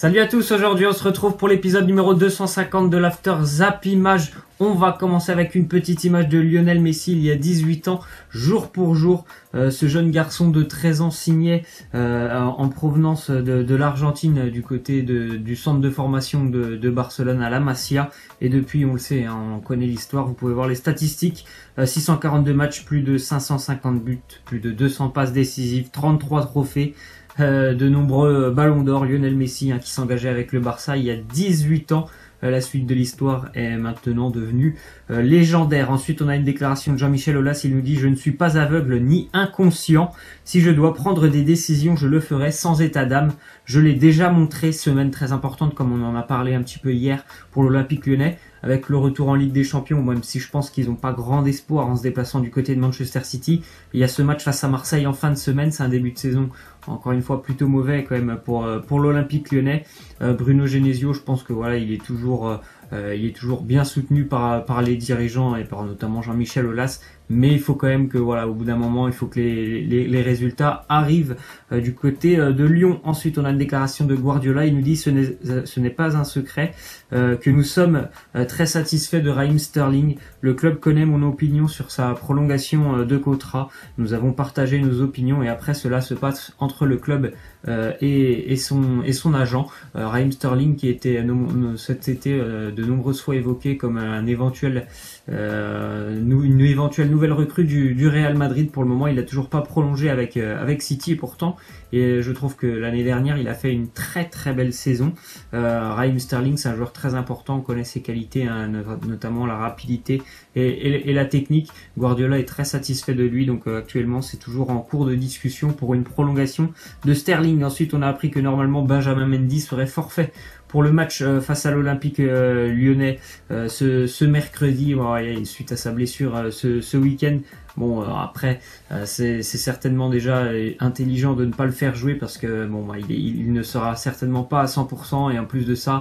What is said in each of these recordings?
Salut à tous, aujourd'hui on se retrouve pour l'épisode numéro 250 de l'After Zap Image. On va commencer avec une petite image de Lionel Messi il y a 18 ans, jour pour jour. Ce jeune garçon de 13 ans signait en provenance de l'Argentine du côté du centre de formation de Barcelone à la Masia. Et depuis, on le sait, hein, on connaît l'histoire, vous pouvez voir les statistiques. 642 matchs, plus de 550 buts, plus de 200 passes décisives, 33 trophées. De nombreux ballons d'or, Lionel Messi qui s'engageait avec le Barça il y a 18 ans. La suite de l'histoire est maintenant devenue légendaire. Ensuite, on a une déclaration de Jean-Michel Aulas. Il nous dit « Je ne suis pas aveugle ni inconscient. Si je dois prendre des décisions, je le ferai sans état d'âme. Je l'ai déjà montré, semaine très importante comme on en a parlé un petit peu hier pour l'Olympique Lyonnais. Avec le retour en Ligue des Champions, même si je pense qu'ils n'ont pas grand espoir en se déplaçant du côté de Manchester City. Il y a ce match face à Marseille en fin de semaine, c'est un début de saison encore une fois plutôt mauvais quand même pour l'Olympique Lyonnais. Bruno Genesio, je pense que voilà, il est toujours bien soutenu par les dirigeants et par notamment Jean-Michel Aulas. Mais il faut quand même que voilà, au bout d'un moment, il faut que les résultats arrivent du côté de Lyon. Ensuite, on a une déclaration de Guardiola. Il nous dit ce n'est pas un secret que nous sommes très satisfaits de Raheem Sterling. Le club connaît mon opinion sur sa prolongation de contrat. Nous avons partagé nos opinions et après cela se passe entre le club et son agent. Raheem Sterling qui était cet été de nombreuses fois évoqué comme une éventuelle nouvelle recrue du Real Madrid. Pour le moment, il n'a toujours pas prolongé avec City et pourtant, et je trouve que l'année dernière, il a fait une très très belle saison. Raheem Sterling, c'est un joueur très important, on connaît ses qualités, hein, notamment la rapidité et la technique. Guardiola est très satisfait de lui, donc actuellement, c'est toujours en cours de discussion pour une prolongation de Sterling. Ensuite, on a appris que normalement, Benjamin Mendy serait forfait pour le match face à l'Olympique lyonnais ce mercredi, suite à sa blessure ce week-end. Bon, après, c'est certainement déjà intelligent de ne pas le faire jouer parce que bon, il ne sera certainement pas à 100% et en plus de ça,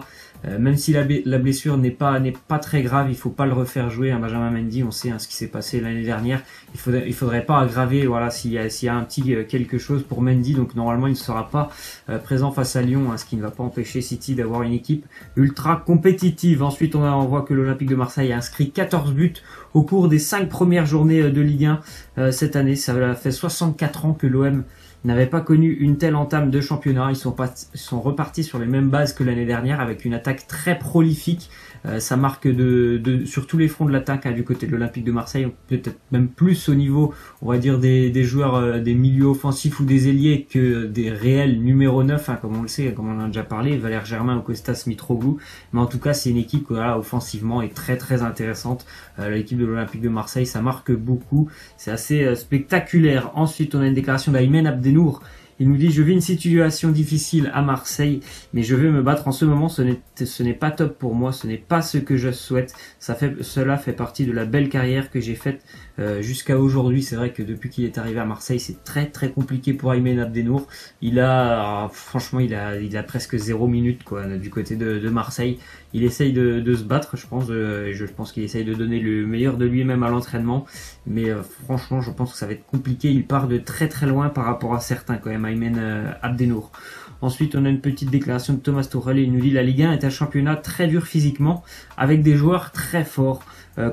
même si la blessure n'est pas très grave, il faut pas le refaire jouer. Hein, Benjamin Mendy, on sait ce qui s'est passé l'année dernière. Il faudrait pas aggraver, voilà, s'il y a un petit quelque chose pour Mendy. Donc normalement, il ne sera pas présent face à Lyon, ce qui ne va pas empêcher City d'avoir une équipe ultra compétitive. Ensuite, on voit que l'Olympique de Marseille a inscrit 14 buts au cours des 5 premières journées de Ligue 1 cette année. Ça fait 64 ans que l'OM n'avait pas connu une telle entame de championnat. Ils sont repartis sur les mêmes bases que l'année dernière avec une attaque très prolifique. Ça marque sur tous les fronts de l'attaque du côté de l'Olympique de Marseille, peut-être même plus au niveau, on va dire, des joueurs, des milieux offensifs ou des ailiers que des réels numéro 9, comme on le sait, comme on en a déjà parlé, Valère Germain ou Kostas Mitroglou. Mais en tout cas, c'est une équipe voilà, offensivement est très très intéressante. L'équipe de l'Olympique de Marseille, ça marque beaucoup. C'est assez spectaculaire. Ensuite, on a une déclaration d'Aymen Abdennour. Il nous dit « Je vis une situation difficile à Marseille, mais je veux me battre en ce moment. Ce n'est pas top pour moi, ce n'est pas ce que je souhaite. Cela fait partie de la belle carrière que j'ai faite jusqu'à aujourd'hui. » C'est vrai que depuis qu'il est arrivé à Marseille, c'est très très compliqué pour Aymen Abdennour. Franchement, il a presque 0 minute du côté de Marseille. Il essaye de se battre, je pense. Je pense qu'il essaye de donner le meilleur de lui-même à l'entraînement. Mais franchement, je pense que ça va être compliqué. Il part de très très loin par rapport à certains quand même, Aymen Abdennour. Ensuite, on a une petite déclaration de Thomas Tuchel. Il nous dit « La Ligue 1 est un championnat très dur physiquement, avec des joueurs très forts.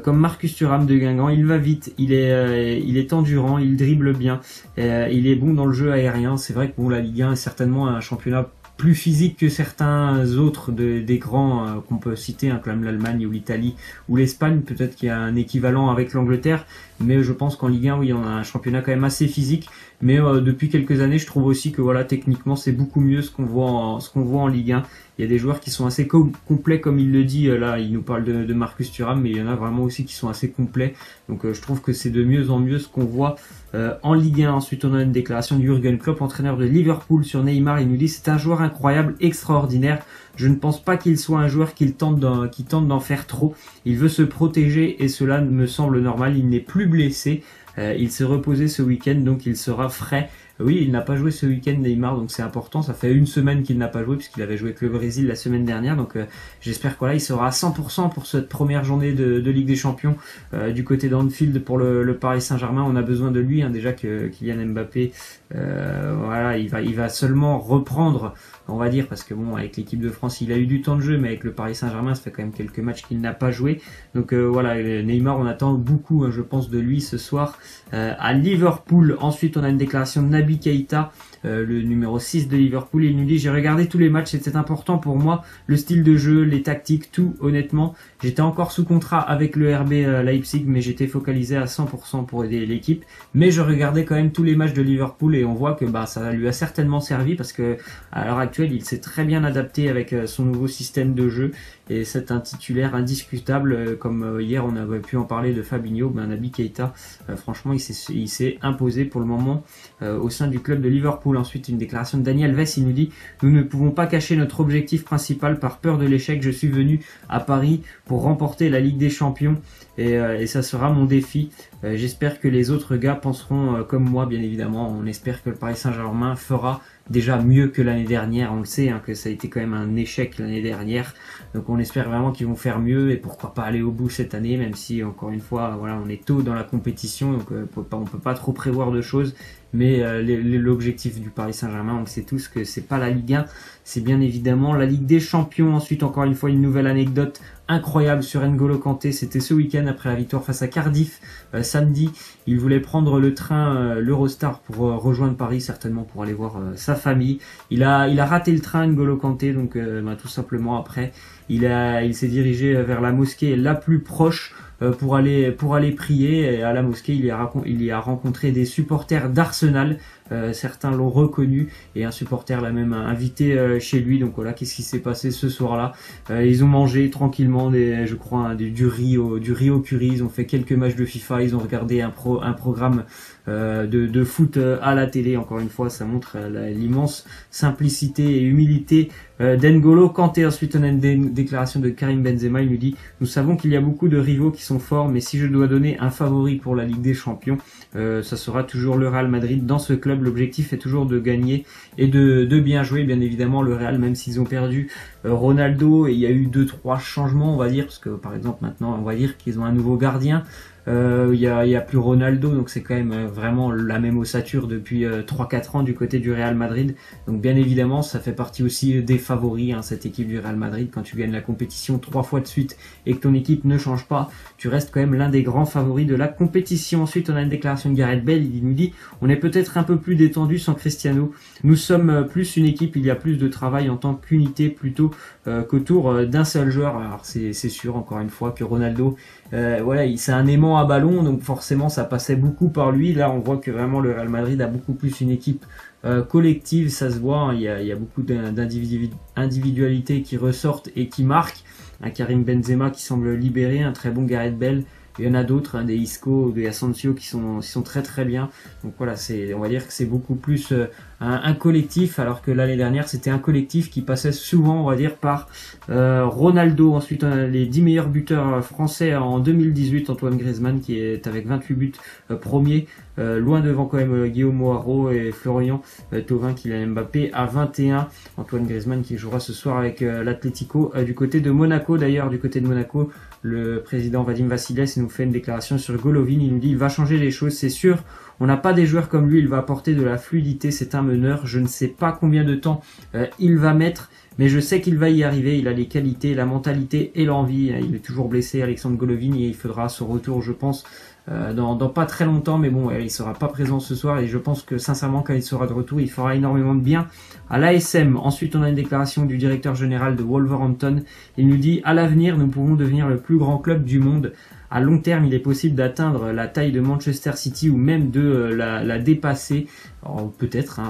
Comme Marcus Thuram de Guingamp, il va vite, il est endurant, il dribble bien, il est bon dans le jeu aérien. » C'est vrai que la Ligue 1 est certainement un championnat plus physique que certains autres des grands qu'on peut citer, comme l'Allemagne ou l'Italie ou l'Espagne. Peut-être qu'il y a un équivalent avec l'Angleterre, mais je pense qu'en Ligue 1, oui, on a un championnat quand même assez physique. Mais depuis quelques années, je trouve aussi que voilà, techniquement, c'est beaucoup mieux ce qu'on voit en Ligue 1. Il y a des joueurs qui sont assez complets, comme il le dit. Là, il nous parle de Marcus Thuram, mais il y en a vraiment aussi qui sont assez complets. Donc, je trouve que c'est de mieux en mieux ce qu'on voit en Ligue 1. Ensuite, on a une déclaration de Jürgen Klopp, entraîneur de Liverpool, sur Neymar. Il nous dit « C'est un joueur incroyable, extraordinaire. Je ne pense pas qu'il soit un joueur qui tente d'en faire trop. Il veut se protéger et cela me semble normal. Il n'est plus blessé. Il s'est reposé ce week-end, donc il sera frais. » Oui, il n'a pas joué ce week-end, Neymar, donc c'est important. Ça fait une semaine qu'il n'a pas joué, puisqu'il avait joué avec le Brésil la semaine dernière. Donc j'espère que il sera à 100% pour cette première journée de Ligue des Champions du côté d'Anfield pour le Paris Saint-Germain. On a besoin de lui, déjà que Kylian Mbappé, il va seulement reprendre on va dire, parce que bon, avec l'équipe de France, il a eu du temps de jeu, mais avec le Paris Saint-Germain, ça fait quand même quelques matchs qu'il n'a pas joué. Donc voilà, Neymar, on attend beaucoup, je pense, de lui ce soir à Liverpool. Ensuite, on a une déclaration de Naby Keïta, le numéro 6 de Liverpool. Il nous dit: j'ai regardé tous les matchs, c'était important pour moi, le style de jeu, les tactiques, tout. Honnêtement, j'étais encore sous contrat avec le RB Leipzig, mais j'étais focalisé à 100% pour aider l'équipe. Mais je regardais quand même tous les matchs de Liverpool et on voit que ça lui a certainement servi, parce que à l'heure actuelle, il s'est très bien adapté avec son nouveau système de jeu et c'est un titulaire indiscutable. Comme hier, on avait pu en parler de Fabinho, Naby Keïta, franchement, il s'est imposé pour le moment au sein du club de Liverpool. Ensuite, une déclaration de Dani Alves, il nous dit: nous ne pouvons pas cacher notre objectif principal par peur de l'échec. Je suis venu à Paris pour remporter la Ligue des Champions et ça sera mon défi. J'espère que les autres gars penseront comme moi, bien évidemment. On espère que le Paris Saint-Germain fera déjà mieux que l'année dernière. On le sait, que ça a été quand même un échec l'année dernière. Donc on espère vraiment qu'ils vont faire mieux et pourquoi pas aller au bout cette année, même si encore une fois, voilà, on est tôt dans la compétition, donc on peut pas trop prévoir de choses. Mais l'objectif du Paris Saint-Germain, on le sait tous, que c'est pas la Ligue 1, c'est bien évidemment la Ligue des Champions. Ensuite, encore une fois, une nouvelle anecdote incroyable sur N'Golo Kanté. C'était ce week-end après la victoire face à Cardiff samedi. Il voulait prendre le train l'Eurostar pour rejoindre Paris, certainement pour aller voir sa famille. Il a raté le train, N'Golo Kanté, donc tout simplement après, il s'est dirigé vers la mosquée la plus proche pour aller prier. Et à la mosquée, il y a rencontré des supporters d'Arsenal. Certains l'ont reconnu et un supporter l'a même invité chez lui. Donc voilà, qu'est-ce qui s'est passé ce soir-là? Ils ont mangé tranquillement du riz au curry. Ils ont fait quelques matchs de FIFA. Ils ont regardé un programme de foot à la télé. Encore une fois, ça montre l'immense simplicité et humilité d'N'Golo Kanté. Ensuite, on a une déclaration de Karim Benzema. Il nous dit: nous savons qu'il y a beaucoup de rivaux qui sont forts, mais si je dois donner un favori pour la Ligue des Champions, ça sera toujours le Real Madrid. Dans ce club, l'objectif est toujours de gagner et de bien jouer. Bien évidemment, le Real, même s'ils ont perdu Ronaldo, et il y a eu 2-3 changements, on va dire, parce que par exemple maintenant, on va dire qu'ils ont un nouveau gardien. Il y a plus Ronaldo, donc c'est quand même vraiment la même ossature depuis 3-4 ans du côté du Real Madrid. Donc bien évidemment, ça fait partie aussi des favoris, cette équipe du Real Madrid. Quand tu gagnes la compétition 3 fois de suite et que ton équipe ne change pas, tu restes quand même l'un des grands favoris de la compétition. Ensuite, on a une déclaration de Gareth Bale. Il nous dit: on est peut-être un peu plus détendu sans Cristiano. Nous sommes plus une équipe, il y a plus de travail en tant qu'unité plutôt qu'autour d'un seul joueur. Alors c'est sûr, encore une fois, que Ronaldo, voilà, c'est un aimant à ballon, donc forcément ça passait beaucoup par lui. Là, on voit que vraiment le Real Madrid a beaucoup plus une équipe collective, ça se voit, il y a beaucoup d'individualités qui ressortent et qui marquent. Un Karim Benzema qui semble libéré, un très bon Gareth Bale. Il y en a d'autres, des Isco, des Asensio qui sont très très bien. Donc voilà, on va dire que c'est beaucoup plus un collectif, alors que l'année dernière c'était un collectif qui passait souvent, on va dire, par Ronaldo. Ensuite, on a les 10 meilleurs buteurs français en 2018, Antoine Griezmann qui est avec 28 buts premier, loin devant quand même Guillaume Moirot et Florian Thauvin, Kylian Mbappé à 21. Antoine Griezmann qui jouera ce soir avec l'Atlético du côté de Monaco. D'ailleurs, du côté de Monaco, le président Vadim Vassilès nous fait une déclaration sur Golovin. Il nous dit: il va changer les choses, c'est sûr. On n'a pas des joueurs comme lui, il va apporter de la fluidité, c'est un meneur. Je ne sais pas combien de temps il va mettre, mais je sais qu'il va y arriver. Il a les qualités, la mentalité et l'envie. Il est toujours blessé, Alexandre Golovin, et il faudra son retour, je pense, dans pas très longtemps. Mais bon, il sera pas présent ce soir et je pense que sincèrement, quand il sera de retour, il fera énormément de bien à l'ASM. Ensuite, on a une déclaration du directeur général de Wolverhampton. Il nous dit: à l'avenir, nous pouvons devenir le plus grand club du monde. À long terme, il est possible d'atteindre la taille de Manchester City ou même de la dépasser. Peut-être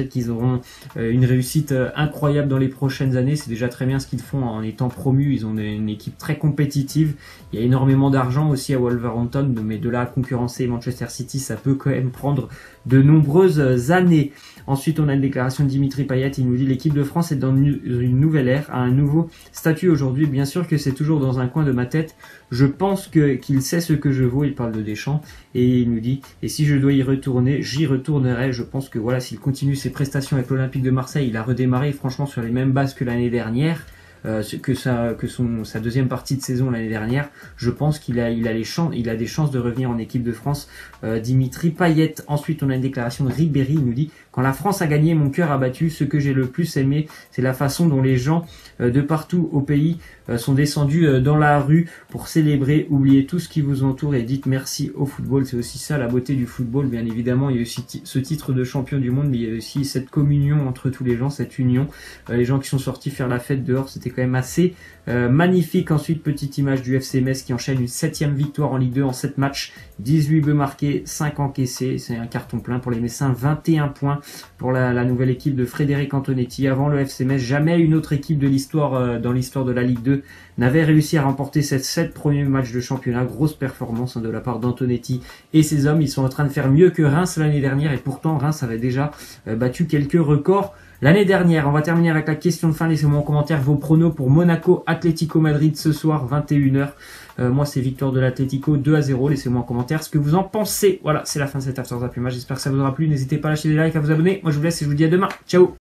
qu'ils auront une réussite incroyable dans les prochaines années. C'est déjà très bien ce qu'ils font en étant promus. Ils ont une équipe très compétitive. Il y a énormément d'argent aussi à Wolverhampton, mais de là à concurrencer Manchester City, ça peut quand même prendre de nombreuses années. Ensuite, on a une déclaration de Dimitri Payet. Il nous dit: l'équipe de France est dans une nouvelle ère, a un nouveau statut aujourd'hui. Bien sûr que c'est toujours dans un coin de ma tête. Je pense qu'il sait ce que je vaux. Il parle de Deschamps et il nous dit: et si je dois y retourner, j'y retournerai. Je pense que voilà, s'il continue ses prestations avec l'Olympique de Marseille, il a redémarré franchement sur les mêmes bases que l'année dernière. sa deuxième partie de saison l'année dernière. Je pense qu'il a des chances de revenir en équipe de France. Dimitri Payet. Ensuite, on a une déclaration de Ribéry. Il nous dit: quand la France a gagné, mon cœur a battu. Ce que j'ai le plus aimé, c'est la façon dont les gens de partout au pays sont descendus dans la rue pour célébrer. Oubliez tout ce qui vous entoure et dites merci au football. C'est aussi ça la beauté du football. Bien évidemment, il y a aussi ce titre de champion du monde, mais il y a aussi cette communion entre tous les gens, cette union. Les gens qui sont sortis faire la fête dehors, c'était quand même assez magnifique. Ensuite, petite image du FC Metz qui enchaîne une 7e victoire en Ligue 2 en 7 matchs, 18 buts marqués, 5 encaissés. C'est un carton plein pour les Messins, 21 points pour la nouvelle équipe de Frédéric Antonetti. Avant le FC Metz, jamais une autre équipe de l'histoire, dans l'histoire de la Ligue 2, n'avait réussi à remporter ces 7 premiers matchs de championnat. Grosse performance de la part d'Antonetti et ses hommes. Ils sont en train de faire mieux que Reims l'année dernière, et pourtant Reims avait déjà battu quelques records l'année dernière. On va terminer avec la question de fin. Laissez-moi en commentaire vos pronos pour Monaco Atlético Madrid ce soir 21h. Moi c'est victoire de l'Atlético 2-0. Laissez-moi en commentaire ce que vous en pensez. Voilà, c'est la fin de cet After Zap Image. J'espère que ça vous aura plu. N'hésitez pas à lâcher des likes, à vous abonner. Moi je vous laisse et je vous dis à demain. Ciao.